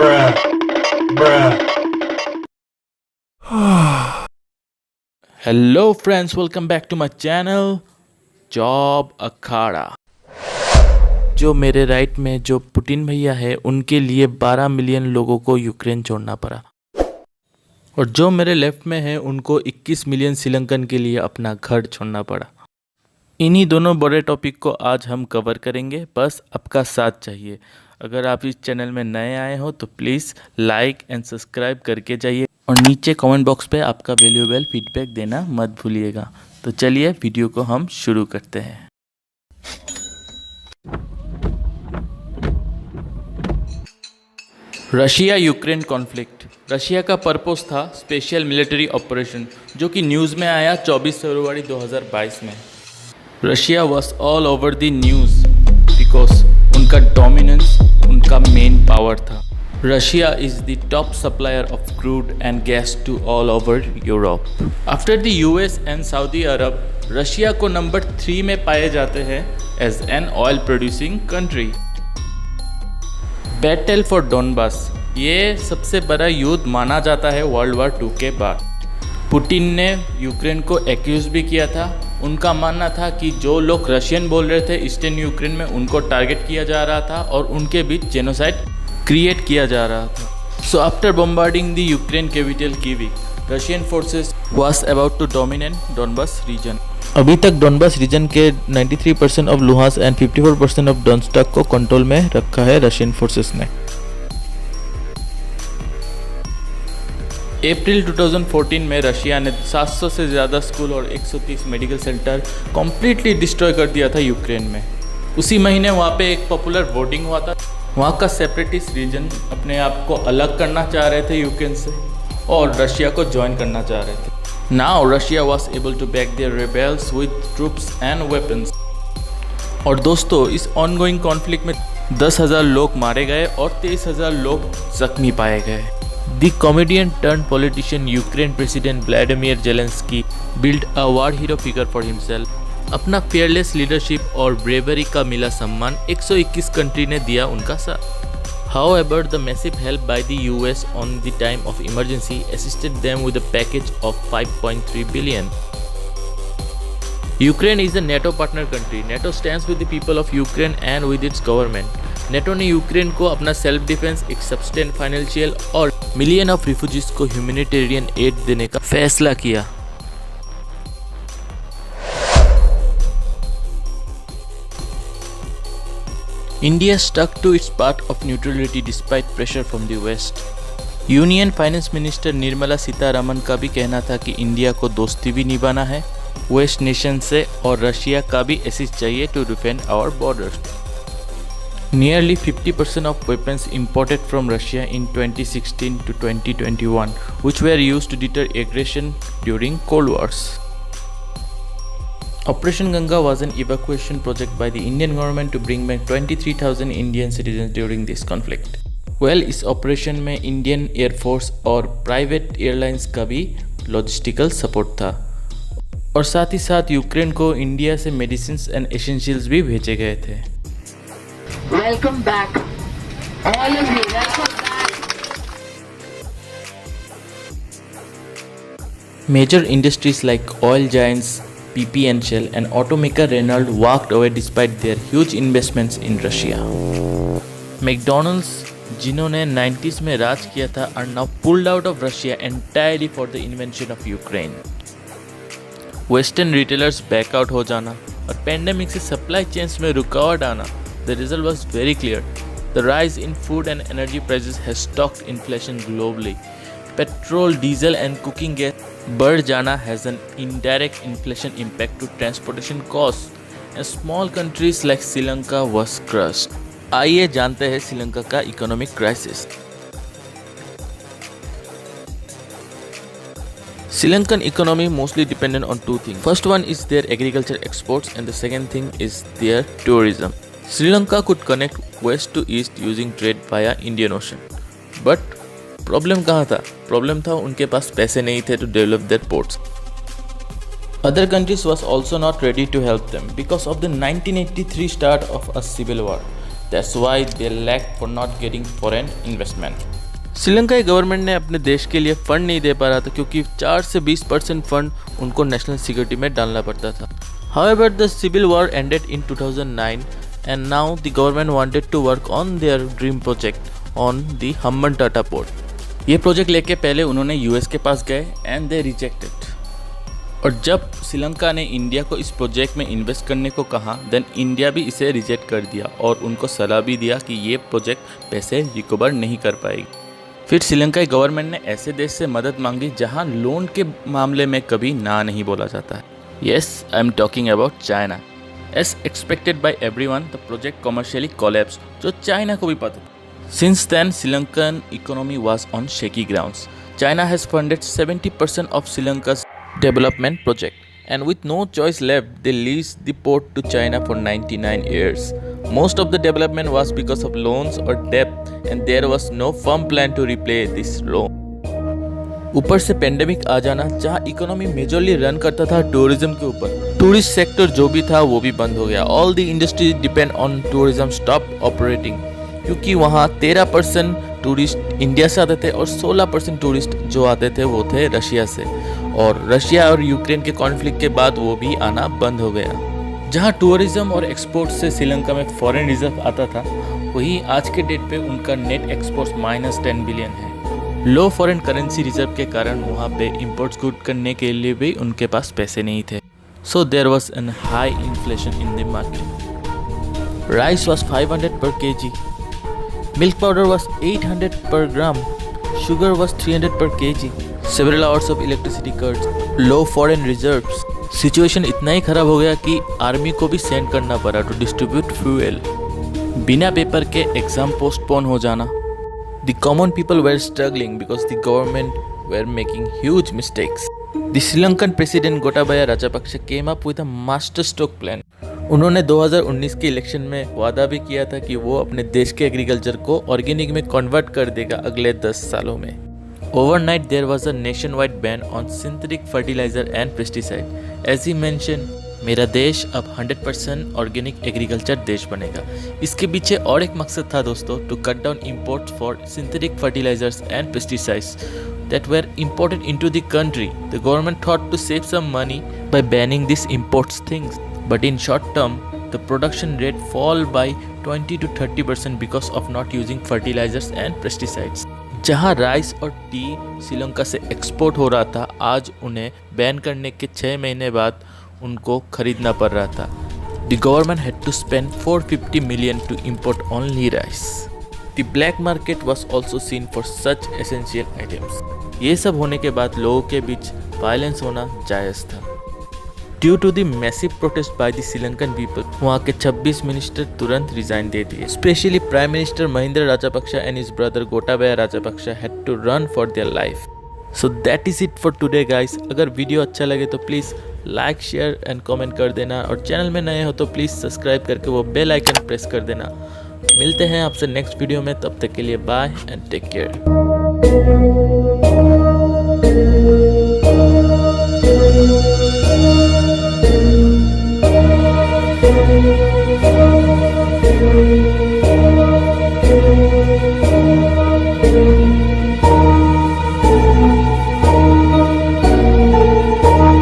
Bruh. Bruh. Hello friends, welcome back to my channel job Akhada. जो मेरे right में जो पुतिन भैया है, उनके लिए 12 मिलियन लोगों को यूक्रेन छोड़ना पड़ा, और जो मेरे लेफ्ट में है उनको 21 मिलियन श्रीलंकन के लिए अपना घर छोड़ना पड़ा। इन्हीं दोनों बड़े टॉपिक को आज हम कवर करेंगे, बस आपका साथ चाहिए। अगर आप इस चैनल में नए आए हो तो प्लीज़ लाइक एंड सब्सक्राइब करके जाइए, और नीचे कमेंट बॉक्स पे आपका वैल्यूएबल फीडबैक देना मत भूलिएगा। तो चलिए वीडियो को हम शुरू करते हैं। Russia Ukraine conflict. रशिया का पर्पस था स्पेशल मिलिट्री ऑपरेशन, जो कि न्यूज़ में आया 24 फरवरी 2022 में। Russia was all over the news because उनका डोमिनेंस उनका मेन पावर था। Russia is the top supplier of crude and gas to all over Europe. After the US and Saudi Arab, Russia को number 3 में पाए जाते हैं as an oil producing country. Battle for Donbas, ये सबसे बड़ा युद्ध माना जाता है वर्ल्ड वॉर 2 के बाद। पुतिन ने यूक्रेन को एक्यूज भी किया था। उनका मानना था कि जो लोग रशियन बोल रहे थे ईस्टर्न यूक्रेन में, उनको टारगेट किया जा रहा था और उनके बीच जेनोसाइड क्रिएट किया जा रहा था। So after bombarding the Ukraine capital Kyiv, Russian forces was about to dominate Donbas region. अभी तक डोनबास रीजन के 93% of Luhansk and 54% of Donetsk को कंट्रोल में रखा है रशियन फोर्सेस ने। अप्रैल 2014 में रशिया ने 700 से ज़्यादा स्कूल और 130 मेडिकल सेंटर कम्प्लीटली डिस्ट्रॉय कर दिया था यूक्रेन में। उसी महीने वहाँ पे एक पॉपुलर वोटिंग हुआ था। वहाँ का सेपरेटिस्ट रीजन अपने आप को अलग करना चाह रहे थे यूक्रेन से, और रशिया को ज्वाइन करना चाह रहे थे। Now Russia was able to back their rebels with troops and weapons. और दोस्तों, इस ऑनगोइंग कॉन्फ्लिक्ट में 10,000 लोग मारे गए और 23,000 लोग जख्मी पाए गए। The comedian turn politician Ukraine president Vladimir Zelensky build a war hero figure for himself. अपना फेयरलेस लीडरशिप और ब्रेवरी का मिला सम्मान 121 कंट्री ने दिया उनका साथ। However, the massive help by the US on the time of emergency assisted them with a package of 5.3 billion. Ukraine is a NATO partner country. NATO stands with the people of Ukraine and with its government. NATO ने Ukraine को अपना self defence, एक सब्सटेंट financial और million of refugees को humanitarian add देने का फैसला किया। India stuck to its part of neutrality despite pressure from the West. Union finance minister Nirmala Sitharaman का भी कहना था कि इंडिया को दोस्ती भी निभाना है वेस्ट नेशन से, और रशिया का भी असिस्ट चाहिए to defend our borders. Nearly 50% of weapons imported from Russia in 2016 to 2021, which were used to deter aggression during Cold Wars. Operation Ganga was an evacuation project by the Indian government to bring back 23,000 Indian citizens during this conflict. Well, इस operation में Indian air force और private airlines का भी logistical support था, और साथ ही साथ Ukraine को इंडिया से मेडिसिन्स एंड एसेंशियल्स भी भेजे गए थे। Welcome back, all of you. Welcome back. Major industries like oil giants PP and Shell and automaker Renault walked away despite their huge investments in Russia. McDonald's, जिन्होंने 90s में राज किया था, are now pulled out of Russia entirely for the invention of Ukraine. Western retailers back out हो जाना और pandemic से supply chains में रुकावट आना, the result was very clear. The rise in food and energy prices has stoked inflation globally. Petrol, diesel and cooking gas बढ़ जाना has an indirect inflation impact to transportation costs, and small countries like Sri Lanka was crushed. आइए जानते हैं श्रीलंका का economic crisis. Sri Lankan economy mostly dependent on two things. First one is their agriculture exports, and the second thing is their tourism. Sri Lanka could connect west to east using trade via Indian Ocean, but problem कहाँ था? Problem था उनके पास पैसे नहीं थे to develop their ports. Other countries was also not ready to help them because of the 1983 start of a civil war. That's why they lacked for not getting foreign investment. श्रीलंकाई government ने अपने देश के लिए fund नहीं दे पा रहा था क्योंकि 4 से 20% फंड उनको नेशनल सिक्योरिटी में डालना पड़ता था. However, the civil war ended in 2009 and now the government wanted to work on their dream project on the Hambantota port. ये प्रोजेक्ट लेके पहले उन्होंने यूएस के पास गए एंड दे रिजेक्टेड. और जब श्रीलंका ने इंडिया को इस प्रोजेक्ट में इन्वेस्ट करने को कहा देन इंडिया भी इसे रिजेक्ट कर दिया और उनको सलाह भी दिया कि ये प्रोजेक्ट पैसे रिकवर नहीं कर पाएगी. फिर श्रीलंकाई गवर्नमेंट ने ऐसे देश से मदद मांगी जहां लोन के मामले में कभी ना नहीं बोला जाता है. Yes, I am talking about China. As expected by everyone the project commercially collapse, जो चाइना को भी पता था. Since then, Sri Lankan economy was on shaky grounds. China has funded 70% of Sri Lanka's development project, and with no choice left, they leased the port to China for 99 years. Most of the development was because of loans or debt, and there was no firm plan to repay this loan. ऊपर से pandemic आ जाना, जहाँ economy majorly run करता था tourism के ऊपर. Tourist sector जो भी था वो भी बंद हो गया. All the industries depend on tourism stop operating, क्योंकि वहाँ 13% टूरिस्ट इंडिया से आते थे और 16% टूरिस्ट जो आते थे वो थे रशिया से. और रशिया और यूक्रेन के कॉन्फ्लिक्ट के बाद वो भी आना बंद हो गया. जहाँ टूरिज्म और एक्सपोर्ट से श्रीलंका में फॉरेन रिजर्व आता था, वही आज के डेट पे उनका नेट एक्सपोर्ट्स -10 बिलियन है. लो फॉरेन करेंसी रिजर्व के कारण वहाँ पे इंपोर्ट्स गुड करने के लिए भी उनके पास पैसे नहीं थे. So there was an high inflation in the market. Rice was 500 per kg. Milk powder was 800 per gram. Sugar was 300 per kg. Several hours of electricity cuts. Low foreign reserves. Situation इतना ही खराब हो गया कि army को भी send करना पड़ा to distribute fuel. बिना पेपर के एग्जाम पोस्टपोन हो जाना. The common people were struggling because the government were making huge mistakes. The Sri Lankan president Gotabaya Rajapaksa came up with a master stroke plan. उन्होंने 2019 के election में वादा भी किया था कि वो अपने देश के एग्रीकल्चर को ऑर्गेनिक में कन्वर्ट कर देगा अगले 10 सालों में. Overnight there was a nationwide ban on synthetic fertilizer and pesticide. As he mention, मेरा देश अब 100% ऑर्गेनिक एग्रीकल्चर देश बनेगा. इसके पीछे और एक मकसद था दोस्तों, to cut down imports for synthetic fertilizers and pesticides that were imported into the country. The government thought to save some money by banning these imports things. But in short term, the production rate fall by 20 to 30% because of not using fertilizers and pesticides. जहाँ rice और T Sri Lanka से export हो रहा था, आज उन्हें ban करने के 6 महीने बाद उनको खरीदना पड़ रहा था. The government had to spend 450 million to import only rice. The black market was also seen for such essential items. ये सब होने के बाद लोगों के बीच वायलेंस होना जायज़ था. Due to the massive protest by the Sri Lankan people, वहाँ के 26 मिनिस्टर तुरंत रिजाइन दे दिए. Specially prime minister Mahinda Rajapaksa and his brother Gotabaya Rajapaksa had to run for their life. So that is it for today guys. अगर वीडियो अच्छा लगे तो please like, share and comment कर देना, और चैनल में नए हो तो प्लीज़ सब्सक्राइब करके वो बेल आइकन प्रेस कर देना. मिलते हैं आपसे नेक्स्ट वीडियो में. तब तक के लिए बाय एंड टेक केयर.